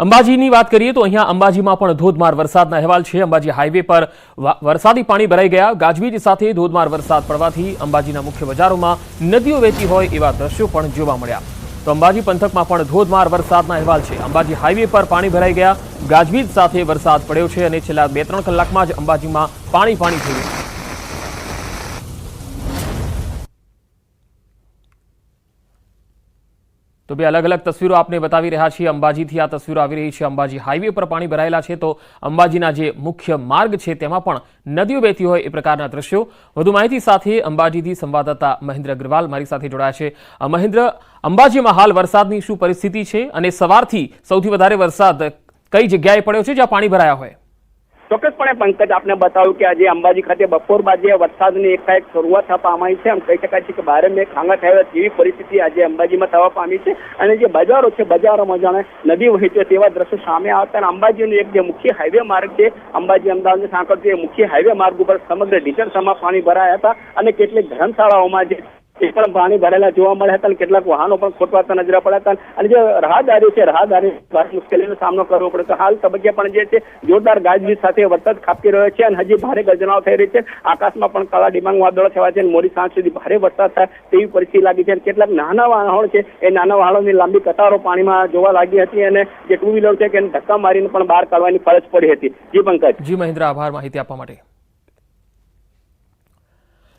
અંબાજીની વાત કરીએ તો અહીંયા અંબાજીમાં પણ ધોધમાર વરસાદના અહેવાલ છે। અંબાજી હાઈવે પર વરસાદી પાણી ભરાઈ ગયા। ગાજવીજ સાથે ધોધમાર વરસાદ પડવાથી અંબાજીના મુખ્ય બજારોમાં નદીઓ વહેતી હોય એવા દ્રશ્યો પણ જોવા મળ્યા। તો અંબાજી પંથકમાં પણ ધોધમાર વરસાદના અહેવાલ છે। અંબાજી હાઈવે પર પાણી ભરાઈ ગયા। ગાજવીજ સાથે વરસાદ પડ્યો છે અને છેલ્લા 2-3 કલાકમાં જ અંબાજીમાં પાણી થઈ ગયું। તો બે अलग अलग तस्वीरों आपने बतावी रहा छे। अंबाजीथी आ तस्वीरो आवी रही छे। अंबाजी हाईवे पर पाणी भरायेला छे तो अंबाजीना जे मुख्य मार्ग छे तेमां पण नदीओ वहेती होय ए प्रकारना दृश्यो। વધુ માહિતી સાથે અંબાજીથી સંવાદદાતા મહેન્દ્ર અગ્રવાલ મારી સાથે જોડાયા છે। મહેન્દ્ર, અંબાજીમાં હાલ વરસાદની શું પરિસ્થિતિ છે અને સવારથી સૌથી વધારે વરસાદ કઈ જગ્યાએ પડ્યો છે જ્યાં પાણી ભરાયા હોય? ચોક્કસપણે પંકજ આપને બતાવ્યું કે આજે અંબાજી ખાતે બપોર બાદ વરસાદની એકાએક શરૂઆત થવા પામી છે। આમ કહી શકાય છે કે ભારે મેઘ ખાંગા થયા જેવી પરિસ્થિતિ આજે અંબાજીમાં થવા પામી છે અને જે બજારો છે બજારોમાં જાણે નદી વહેતી તેવા દ્રશ્યો સામે આવતા। અંબાજીનો એક જે મુખ્ય હાઈવે માર્ગ છે અંબાજી અમદાવાદને સાંકળતો મુખ્ય હાઈવે માર્ગ ઉપર સમગ્ર ડીઝલમાં પાણી ભરાયા હતા અને કેટલીક ધર્મશાળાઓમાં જે પણ પાણી ભરેલા જોવા મળ્યા હતા અને કેટલાક વાહનો પણ ખોટવાતા નજરે પડ્યા હતા અને જે રાહદારીઓ છે રાહદારી મુશ્કેલીનો સામનો કરવો પડે તો હાલ તબક્કે પણ જે છે જોરદાર ગાજવીજ સાથે વરસાદ ખાબકી રહ્યો છે અને હજી ભારે ગર્જનાઓ થઈ રહી છે। આકાશમાં પણ કાળા ડિબાંગ વાદળો થયા છે અને મોડી સાંજ સુધી ભારે વરસાદ થાય તેવી પરિસ્થિતિ લાગી છે। કેટલાક નાના વાહનો છે એ નાના વાહનોની લાંબી કતારો પાણીમાં જોવા લાગી હતી અને જે ટુ વ્હીલર છે કે ધક્કા મારીને પણ બહાર કાઢવાની ફરજ પડી હતી। જી પંકજ। જી મહેન્દ્ર, આભાર માહિતી આપવા માટે।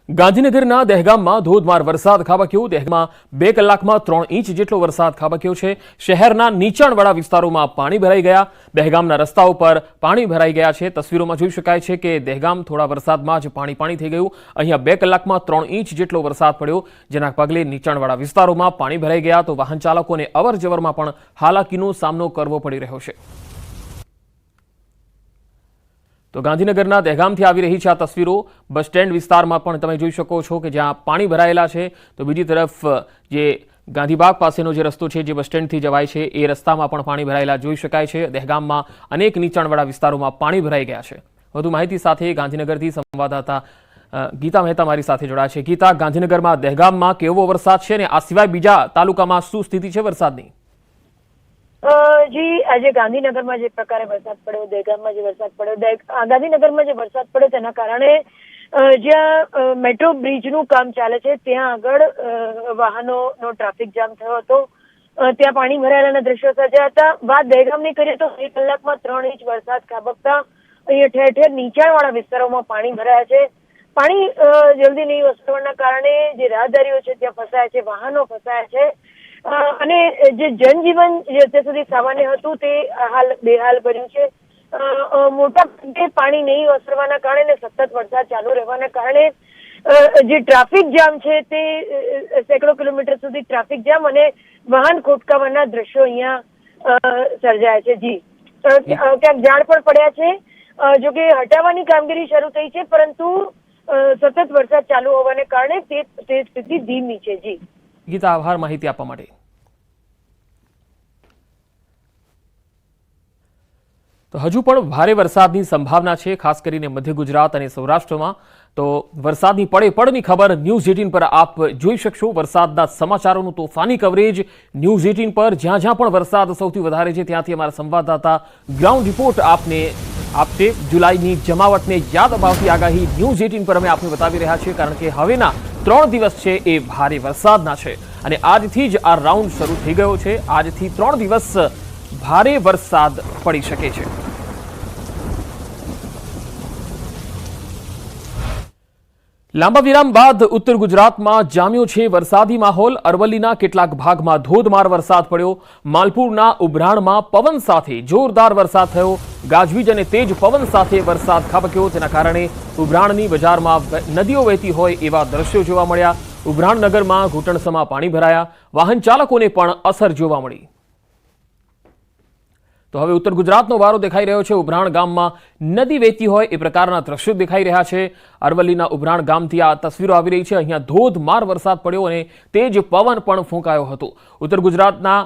ગાંધીનગરના દહેગામમાં ધોધમાર વરસાદ ખાબક્યો। દહેગામમાં 2 કલાકમાં 3 ઇંચ જેટલો વરસાદ ખાબક્યો છે। શહેરના નીચાણવાળા વિસ્તારોમાં પાણી ભરાઈ ગયા। દહેગામના રસ્તાઓ પર પાણી ભરાઈ ગયા છે। તસવીરોમાં જોઈ શકાય છે કે દહેગામ થોડા વરસાદમાં જ પાણી થઈ ગયું। અહીંયા 2 કલાકમાં 3 ઇંચ જેટલો વરસાદ પડ્યો જેના પગલે નીચાણવાળા વિસ્તારોમાં પાણી ભરાઈ ગયા તો વાહન ચાલકોને અવરજવરમાં પણ હાલાકીનો સામનો કરવો પડી રહ્યો છે। તો ગાંધીનગરના દહેગામથી આવી રહી છે આ તસવીરો। બસ સ્ટેન્ડ વિસ્તારમાં પણ તમે જોઈ શકો છો કે જ્યાં પાણી ભરાયેલા છે તો બીજી તરફ જે ગાંધીબાગ પાસેનો જે રસ્તો છે જે બસ સ્ટેન્ડથી જવાય છે એ રસ્તામાં પણ પાણી ભરાયેલા જોઈ શકાય છે। દહેગામમાં અનેક નીચાણવાળા વિસ્તારોમાં પાણી ભરાઈ ગયા છે। વધુ માહિતી સાથે ગાંધીનગરથી સંવાદદાતા ગીતા મહેતા મારી સાથે જોડાયા છે। ગીતા, ગાંધીનગરમાં દહેગામમાં કેવો વરસાદ છે અને આ સિવાય બીજા તાલુકામાં શું સ્થિતિ છે વરસાદની? જી, આજે ગાંધીનગરમાં જે પ્રકારે વરસાદ પડ્યો, દહેગામમાં જે વરસાદ પડ્યો, ગાંધીનગરમાં જે વરસાદ પડ્યો તેના કારણે જ્યાં મેટ્રો બ્રિજનું કામ ચાલે છે ત્યાં આગળ વાહનોનો ટ્રાફિક જામ થયો હતો। ત્યાં પાણી ભરાયેલાના દ્રશ્યો સર્જાયા હતા। વાત દહેગામની કરીએ તો 2 કલાકમાં 3 ઇંચ વરસાદ ખાબકતા અહીંયા ઠેર ઠેર નીચાણવાળા વિસ્તારોમાં પાણી ભરાયા છે। પાણી જલ્દી નહીં ઓસરવાના કારણે જે રાહદારીઓ છે ત્યાં ફસાયા છે, વાહનો ફસાયા છે અને જે જનજીવન જે અત્યાર સુધી સામાન્ય હતું તે હાલ બેહાલ બન્યું છે। મોટા ભાગે પાણી નહીં ઓસરવાના કારણે સતત વરસાદ ચાલુ રહેવાના કારણે જે ટ્રાફિક જામ છે તે સેંકડો કિલોમીટર સુધી ટ્રાફિક જામ અને વાહન ખોટકાવાના દ્રશ્યો અહીંયા સર્જાયા છે। જી, ક્યાંક ઝાડ પણ પડ્યા છે જો કે હટાવવાની કામગીરી શરૂ થઈ છે પરંતુ સતત વરસાદ ચાલુ હોવાને કારણે તે સ્થિતિ ધીમી છે। જી ગીતા, આભાર માહિતી આપવા માટે। તો હજુ પણ ભારે વરસાદની સંભાવના છે ખાસ કરીને મધ્ય ગુજરાત અને સૌરાષ્ટ્રમાં। તો વરસાદની પડની ખબર ન્યૂઝ 18 પર આપ જોઈ શકશો। વરસાદના સમાચારોનું તોફાની કવરેજ ન્યૂઝ 18 પર જ્યાં જ્યાં પણ વરસાદ સૌથી વધારે છે ત્યાંથી અમારા સંવાદદાતા ગ્રાઉન્ડ રિપોર્ટ આપને આપશે। જુલાઈની જમાવટને યાદ અપાવતી આગાહી ન્યૂઝ 18 પર અમે આપને બતાવી રહ્યા છીએ કારણ કે હવેના 3 દિવસ છે એ ભારે વરસાદના છે અને આજથી જ આ રાઉન્ડ શરૂ થઈ ગયો છે। આજથી 3 દિવસ ભારે વરસાદ પડી શકે છે। લાંબા વિરામ બાદ ઉત્તર ગુજરાતમાં જામ્યો છે વરસાદી માહોલ। અરવલ્લીના કેટલાક ભાગમાં ધોધમાર વરસાદ પડ્યો। માલપુરના ઉભરાણમાં પવન સાથે જોરદાર વરસાદ થયો। ગાજવીજ અને તેજ પવન સાથે વરસાદ ખાબક્યો તેના કારણે ઉભરાણની બજારમાં નદીઓ વહેતી હોય એવા દ્રશ્યો જોવા મળ્યા। ઉભરાણ નગરમાં ઘૂંટણસમાં પાણી ભરાયા। વાહન ચાલકોને પણ અસર જોવા મળી। તો હવે ઉત્તર ગુજરાતનો વારો દેખાઈ રહ્યો છે। ઉભરાણ ગામમાં નદી વહેતી હોય એ પ્રકારના દ્રશ્યો દેખાઈ રહ્યા છે। અરવલ્લીના ઉભરાણ ગામથી આ તસવીરો આવી રહી છે। અહીંયા ધોધમાર વરસાદ પડ્યો અને તેજ પવન પણ ફૂંકાયો હતો। ઉત્તર ગુજરાતના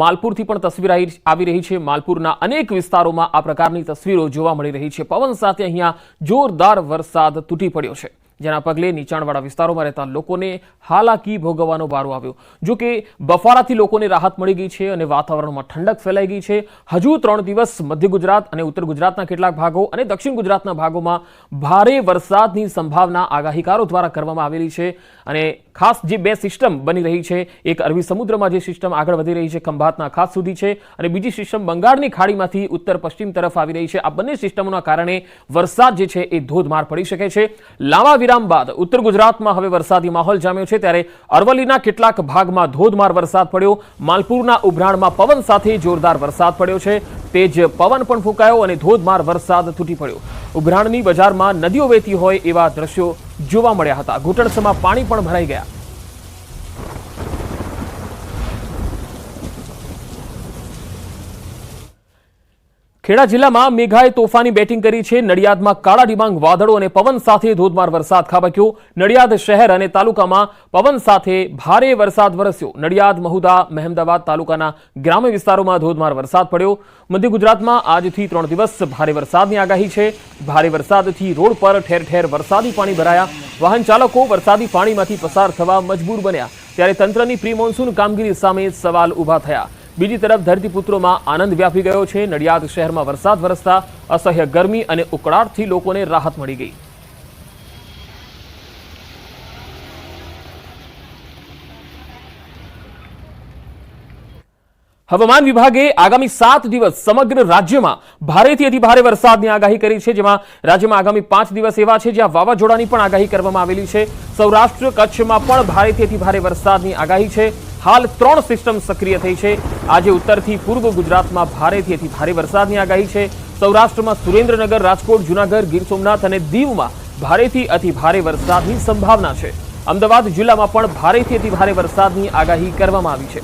માલપુરથી પણ તસવીર આવી રહી છે। માલપુરના અનેક વિસ્તારોમાં આ પ્રકારની તસવીરો જોવા મળી રહી છે। પવન સાથે અહીંયા જોરદાર વરસાદ તૂટી પડ્યો છે। જેના પગલે નીચાણવાળા વિસ્તારોમાં રહેતા લોકોને હાલાકી ભોગવવાનો વારો આવ્યો. જો કે બફારાથી લોકોને રાહત મળી ગઈ છે અને વાતાવરણમાં ઠંડક ફેલાઈ ગઈ છે. હજુ 3 દિવસ મધ્ય ગુજરાત અને ઉત્તર ગુજરાતના કેટલાક ભાગો અને દક્ષિણ ગુજરાતના ભાગોમાં ભારે વરસાદની સંભાવના આગાહીકારો દ્વારા કરવામાં આવેલી છે. અને ખાસ જે 2 સિસ્ટમ બની રહી છે, એક અરબી સમુદ્રમાં જે સિસ્ટમ આગળ વધી રહી છે ખંભાતના ખાત સુધી છે અને બીજી સિસ્ટમ બંગાળની ખાડીમાંથી ઉત્તર પશ્ચિમ તરફ આવી રહી છે. આ બંને સિસ્ટમોના કારણે વરસાદ જે છે એ ધોધમાર પડી શકે છે. લાંબા વિરામ બાદ ઉત્તર ગુજરાતમાં હવે વરસાદી માહોલ જામ્યો છે, ત્યારે અરવલ્લીના કેટલાક ભાગમાં ધોધમાર વરસાદ પડ્યો. માલપુરના ઉભરાણમાં પવન સાથે જોરદાર વરસાદ પડ્યો છે. તેજ પવન પણ ફૂંકાયો અને ધોધમાર વરસાદ તૂટી પડ્યો. ઉભરાણની બજારમાં નદીઓ વહેતી હોય એવા દ્રશ્યો જોવા મળ્યા હતા. ઘૂંટણસમાં પાણી પણ ભરાઈ ગયા. ખેડા જિલ્લામાં મેઘાએ તોફાની બેટિંગ કરી છે. નડિયાદમાં કાળા ડિબાંગ વાદળો અને પવન સાથે ધોધમાર વરસાદ ખાબક્યો. નડિયાદ શહેર અને તાલુકામાં પવન સાથે ભારે વરસાદ વરસ્યો. નડિયાદ, મહુદા, મહેમદાવાદ તાલુકાના ગ્રામ્ય વિસ્તારોમાં ધોધમાર વરસાદ પડ્યો. મધ્ય ગુજરાતમાં આજથી 3 દિવસ ભારે વરસાદની આગાહી છે. ભારે વરસાદથી રોડ પર ઠેર ઠેર વરસાદી પાણી ભરાયા. વાહન ચાલકો વરસાદી પાણીમાંથી પસાર થવા મજબૂર બન્યા. ત્યારે તંત્રની પ્રી મોન્સૂન કામગીરી સામે સવાલ ઊભા થયા. બીજી તરફ ધરતીપુત્રોમાં આનંદ વ્યાપી ગયો છે. નડિયાદ શહેરમાં વરસાદ વરસતા અસહ્ય ગરમી અને ઉકળાટથી લોકોને રાહત મળી ગઈ. હવામાન વિભાગે આગામી 7 દિવસ સમગ્ર રાજ્યમાં ભારેથી અતિભારે વરસાદની આગાહી કરી છે, જેમાં રાજ્યમાં આગામી 5 દિવસ એવા છે જ્યાં વાવાઝોડાની પણ આગાહી કરવામાં આવેલી છે. સૌરાષ્ટ્ર કચ્છમાં પણ ભારેથી અતિભારે વરસાદની આગાહી છે. હાલ 3 સિસ્ટમ સક્રિય થઈ છે. આજે ઉત્તરથી પૂર્વ ગુજરાતમાં ભારેથી અતિભારે વરસાદની આગાહી છે. સૌરાષ્ટ્રમાં સુરેન્દ્રનગર, રાજકોટ, જૂનાગઢ, ગીર સોમનાથ અને દીવમાં ભારેથી અતિભારે વરસાદની સંભાવના છે. અમદાવાદ જિલ્લામાં પણ ભારેથી અતિભારે વરસાદની આગાહી કરવામાં આવી છે.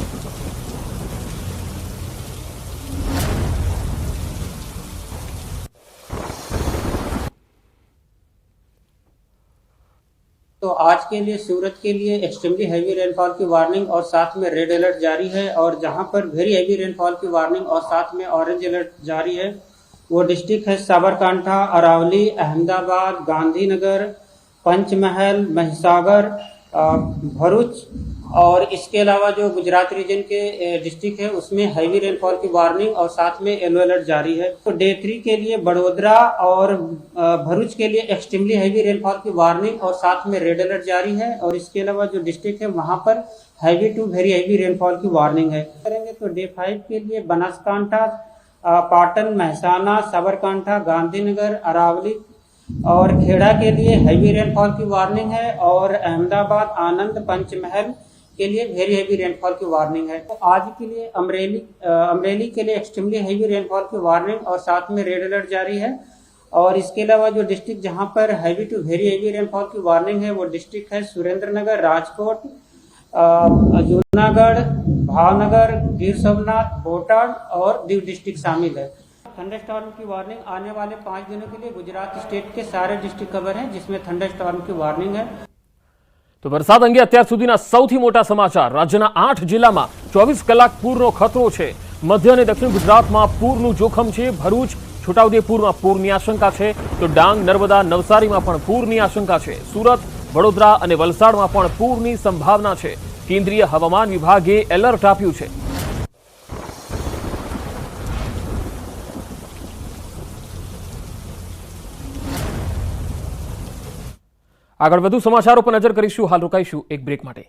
तो आज के लिए सूरत के लिए एक्सट्रीमली हैवी रेनफॉल की वार्निंग और साथ में रेड अलर्ट जारी है, और जहां पर वेरी हैवी रेनफॉल की वार्निंग और साथ में ऑरेंज अलर्ट जारी है वो डिस्ट्रिक्ट है साबरकांठा, अरावली, अहमदाबाद, गांधीनगर, पंचमहल, महिसागर, भरूच, और इसके अलावा जो गुजरात रीजन के डिस्ट्रिक्ट है उसमें हैवी रेनफॉल की वार्निंग और साथ में येलो अलर्ट जारी है. तो डे 3 के लिए बड़ोदरा और भरूच के लिए एक्सट्रीमली हैवी रेनफॉल की वार्निंग और साथ में रेड अलर्ट जारी है, और इसके अलावा जो डिस्ट्रिक्ट है वहां पर heavy to very heavy rainfall की वार्निंग है. करेंगे तो डे 5 के लिए बनासकांठा, पाटन, महसाना, साबरकांठा, गांधीनगर, अरावली और खेड़ा के लिए हैवी रेनफॉल की वार्निंग है, और अहमदाबाद, आनंद, पंचमहल के लिए वेरी हैवी रेनफॉल की वार्निंग है. तो आज के लिए अमरेली के लिए एक्सट्रीमली हैवी रेनफॉल की वार्निंग और साथ में रेड अलर्ट जारी है, और इसके अलावा जो डिस्ट्रिक्ट जहां पर heavy to very heavy rainfall की वार्निंग है वो डिस्ट्रिक्ट है सुरेंद्रनगर, राजकोट, जूनागढ़, भावनगर, गिर सोमनाथ, बोटाड और दीव डिस्ट्रिक्ट शामिल है. थंडरस्टॉर्म की वार्निंग आने वाले 5 दिनों के लिए गुजरात स्टेट के सारे डिस्ट्रिक्ट कवर हैं, जिसमें थंडरस्टॉर्म की वार्निंग है. તો વરસાદ અંગે અત્યાર સુધીના સૌથી મોટા સમાચાર. રાજ્યના 8 જિલ્લામાં 24 કલાક પૂરનો ખતરો છે. મધ્ય અને દક્ષિણ ગુજરાતમાં પૂરનું જોખમ છે. ભરૂચ, છોટાઉદેપુરમાં પૂરની આશંકા છે, તો ડાંગ, નર્મદા, નવસારીમાં પણ પૂરની આશંકા છે. સુરત, વડોદરા અને વલસાડમાં પણ પૂરની સંભાવના છે. કેન્દ્રીય હવામાન વિભાગે એલર્ટ આપ્યું છે. આગળ વધુ સમાચારો પર નજર કરીશું. હાલ રોકાઈશું એક બ્રેક માટે.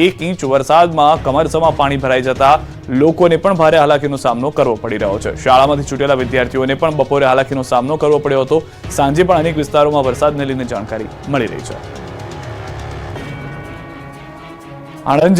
એક ઇંચ વરસાદમાં કમરસમાં પાણી ભરાઈ જતા લોકોને પણ ભારે હાલાકીનો સામનો કરવો પડી રહ્યો છે. શાળામાંથી છૂટેલા વિદ્યાર્થીઓને પણ બપોરે હાલાકીનો સામનો કરવો પડ્યો હતો. સાંજે પણ અનેક વિસ્તારોમાં વરસાદને લઈને જાણકારી મળી રહી છે. આણંદ